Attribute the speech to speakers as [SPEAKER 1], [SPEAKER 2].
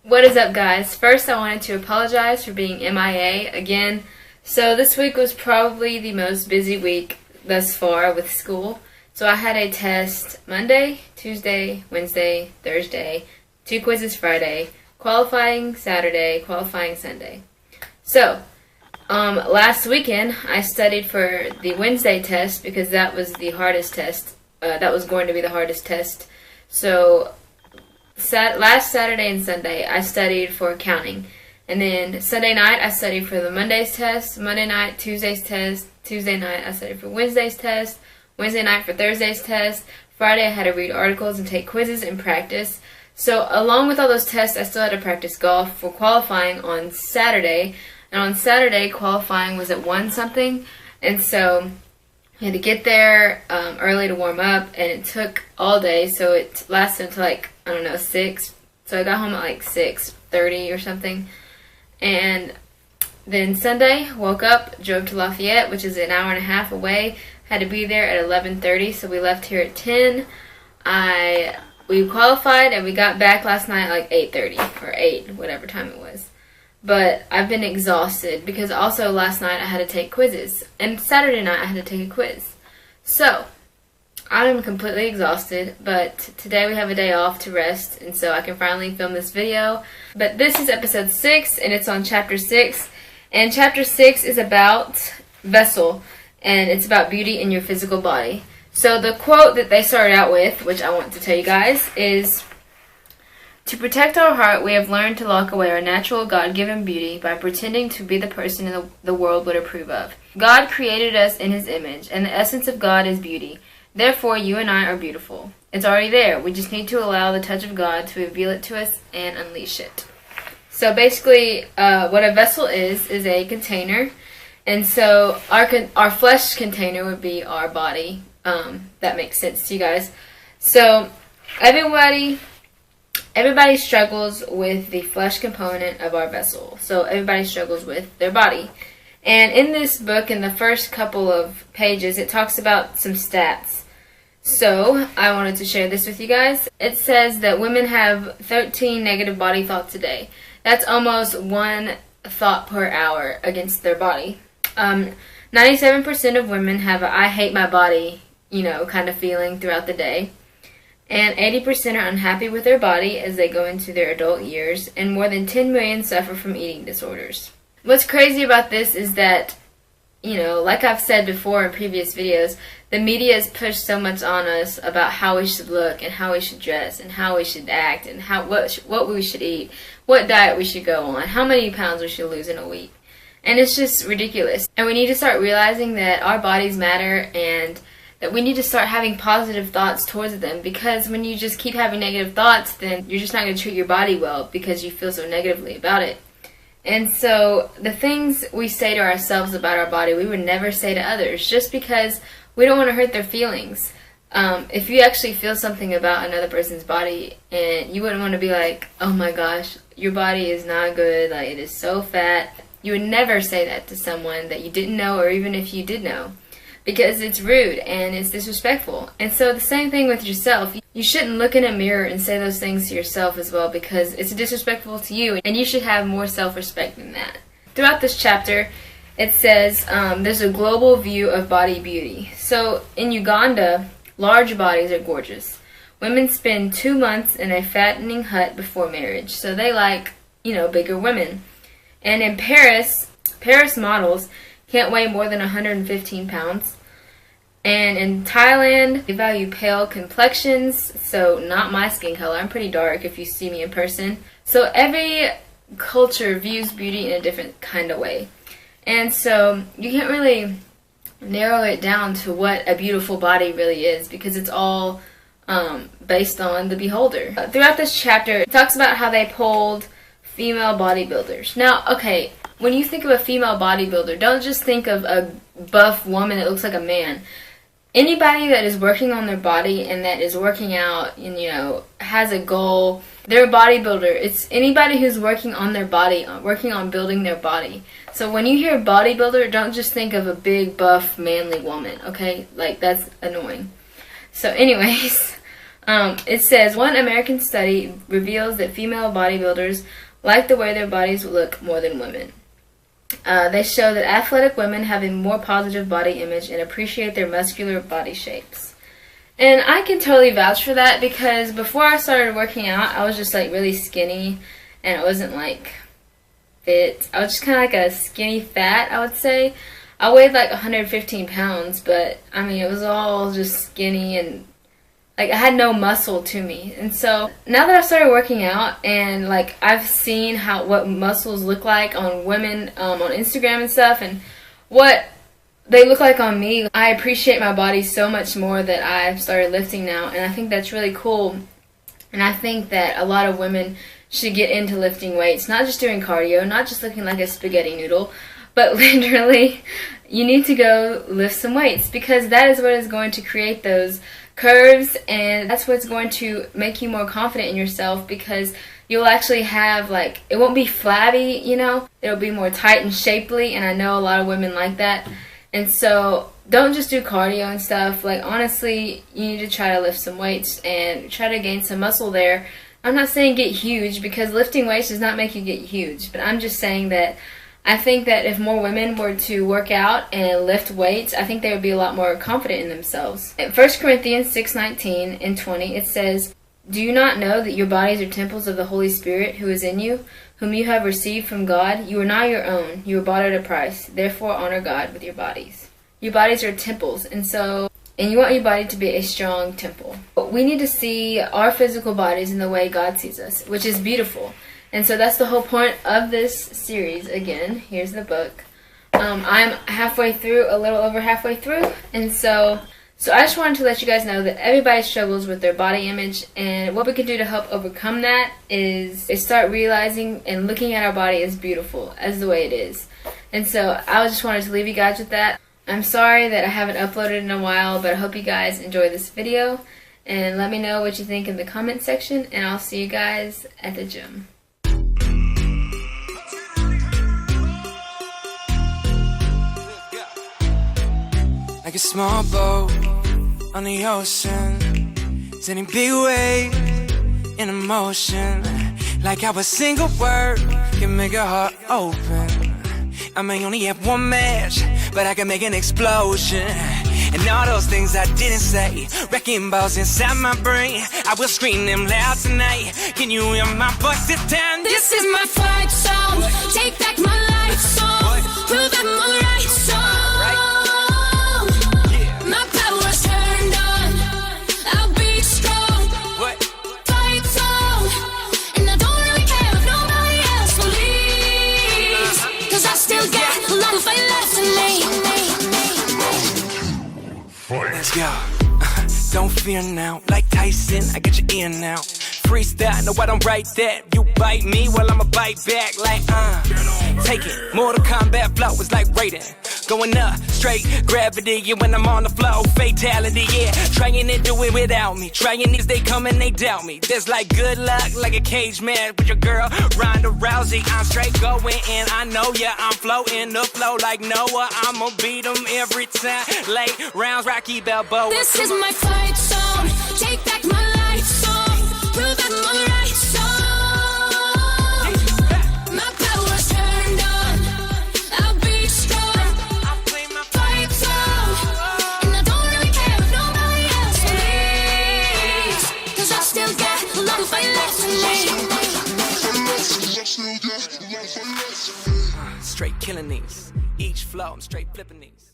[SPEAKER 1] What is up, guys? First, I wanted to apologize for being MIA again. So this week was probably the most busy week thus far with school. So I had a test Monday, Tuesday, Wednesday, Thursday, 2 quizzes Friday, qualifying Saturday, qualifying Sunday. So, last weekend I studied for the Wednesday test because that was the hardest test. That was going to be the hardest test. So, last Saturday and Sunday I studied for accounting. And then Sunday night I studied for the Monday's test, Monday night, Tuesday's test, Tuesday night I studied for Wednesday's test, Wednesday night for Thursday's test, Friday I had to read articles and take quizzes and practice. So along with all those tests, I still had to practice golf for qualifying on Saturday. And on Saturday, qualifying was at 1 something. And so I had to get there early to warm up, and it took all day. So it lasted until like, 6. So I got home at like 6:30 or something. And then Sunday, woke up, drove to Lafayette, which is an hour and a half away. Had to be there at 11:30, so we left here at 10. We qualified and we got back last night at like 8:30 or 8, whatever time it was. But I've been exhausted because also last night I had to take quizzes. And Saturday night I had to take a quiz. So, I'm completely exhausted, but today we have a day off to rest, and so I can finally film this video. But this is episode 6, and it's on chapter 6. And chapter 6 is about vessel, and it's about beauty in your physical body. So the quote that they started out with, which I want to tell you guys, is, "To protect our heart, we have learned to lock away our natural God-given beauty by pretending to be the person the world would approve of. God created us in His image, and the essence of God is beauty. Therefore, you and I are beautiful. It's already there. We just need to allow the touch of God to reveal it to us and unleash it." So basically, what a vessel is a container. And so our flesh container would be our body. That makes sense to you guys. So everybody struggles with the flesh component of our vessel. So everybody struggles with their body. And in this book, in the first couple of pages, it talks about some stats. So I wanted to share this with you guys. It says that women have 13 negative body thoughts a day. That's almost 1 thought per hour against their body. 97% of women have a "I hate my body," kind of feeling throughout the day. And 80% are unhappy with their body as they go into their adult years, and more than 10 million suffer from eating disorders. What's crazy about this is that, like I've said before in previous videos, the media has pushed so much on us about how we should look and how we should dress and how we should act and what we should eat, what diet we should go on, how many pounds we should lose in a week. And it's just ridiculous. And we need to start realizing that our bodies matter and that we need to start having positive thoughts towards them, because when you just keep having negative thoughts, then you're just not going to treat your body well because you feel so negatively about it. And so the things we say to ourselves about our body, we would never say to others, just because we don't want to hurt their feelings. If you actually feel something about another person's body, and you wouldn't want to be like, "Oh my gosh, your body is not good, like it is so fat," you would never say that to someone that you didn't know, or even if you did know, because it's rude and it's disrespectful. And so the same thing with yourself. You shouldn't look in a mirror and say those things to yourself as well, because it's disrespectful to you, and you should have more self-respect than that. Throughout this chapter, it says there's a global view of body beauty. So in Uganda, large bodies are gorgeous. Women spend 2 months in a fattening hut before marriage, so they like, bigger women. And in Paris models can't weigh more than 115 pounds. And in Thailand, they value pale complexions, so not my skin color. I'm pretty dark if you see me in person. So every culture views beauty in a different kind of way. And so you can't really narrow it down to what a beautiful body really is, because it's all based on the beholder. Throughout this chapter, it talks about how they polled female bodybuilders. Now, okay, when you think of a female bodybuilder, don't just think of a buff woman that looks like a man. Anybody that is working on their body and that is working out and, has a goal, they're a bodybuilder. It's anybody who's working on their body, working on building their body. So when you hear bodybuilder, don't just think of a big, buff, manly woman, okay? Like, that's annoying. So anyways, It says, one American study reveals that female bodybuilders like the way their bodies look more than women. They show that athletic women have a more positive body image and appreciate their muscular body shapes. And I can totally vouch for that, because before I started working out, I was just like really skinny, and I wasn't like fit. I was just kind of like a skinny fat, I would say. I weighed like 115 pounds, but I mean, it was all just skinny, and like I had no muscle to me. And so now that I've started working out, and like I've seen what muscles look like on women on Instagram and stuff, and what they look like on me, I appreciate my body so much more that I've started lifting now, and I think that's really cool. And I think that a lot of women should get into lifting weights, not just doing cardio, not just looking like a spaghetti noodle, but literally you need to go lift some weights, because that is what is going to create those curves, and that's what's going to make you more confident in yourself, because you'll actually have, like, it won't be flabby, you know, it'll be more tight and shapely, and I know a lot of women like that. And so don't just do cardio and stuff. Like, honestly, you need to try to lift some weights and try to gain some muscle there. I'm not saying get huge, because lifting weights does not make you get huge, but I'm just saying that I think that if more women were to work out and lift weights, I think they would be a lot more confident in themselves. In 1 Corinthians 6:19 and 20, it says, "Do you not know that your bodies are temples of the Holy Spirit who is in you, whom you have received from God? You are not your own. You were bought at a price. Therefore honor God with your bodies." Your bodies are temples, and you want your body to be a strong temple. But we need to see our physical bodies in the way God sees us, which is beautiful. And so that's the whole point of this series. Again, here's the book. I'm halfway through, a little over halfway through. And so I just wanted to let you guys know that everybody struggles with their body image. And what we can do to help overcome that is start realizing and looking at our body as beautiful, as the way it is. And so I just wanted to leave you guys with that. I'm sorry that I haven't uploaded in a while, but I hope you guys enjoy this video. And let me know what you think in the comment section. And I'll see you guys at the gym.
[SPEAKER 2] Like a small boat on the ocean, sending big waves in motion. Like how a single word can make a heart open. I may only have one match, but I can make an explosion. And all those things I didn't say, wrecking balls inside my brain, I will scream them loud tonight. Can you hear my voice this time?
[SPEAKER 3] This is my fight song. Take back my life song. Prove I'm alright song. My power's turned on. I'll be strong. Fight song. And I don't really care if nobody else believes, 'cause I still got a lot of fight left in me.
[SPEAKER 2] Let's go. Don't fear now, like Tyson, I got your ear now. Freestyle, no I don't write that. You bite me, well I'ma bite back. Like take it. Mortal Kombat flow is like Raiden. Going up, straight gravity. Yeah, when I'm on the floor, fatality. Yeah, trying to do it without me. Trying these, they come and they doubt me. There's like good luck, like a cage match with your girl Ronda Rousey. I'm straight going in. I know ya, I'm floating the flow like Noah. I'ma beat them every time. Late rounds, Rocky Balboa.
[SPEAKER 3] This is my fight song. Take back my life song. Prove I'm alright song. My power's turned on. I'll be strong. Fight song. And I don't really care if nobody else believes, 'cause I still got a lot of fight left in me.
[SPEAKER 2] Straight killing these. Each flow, I'm straight flipping these.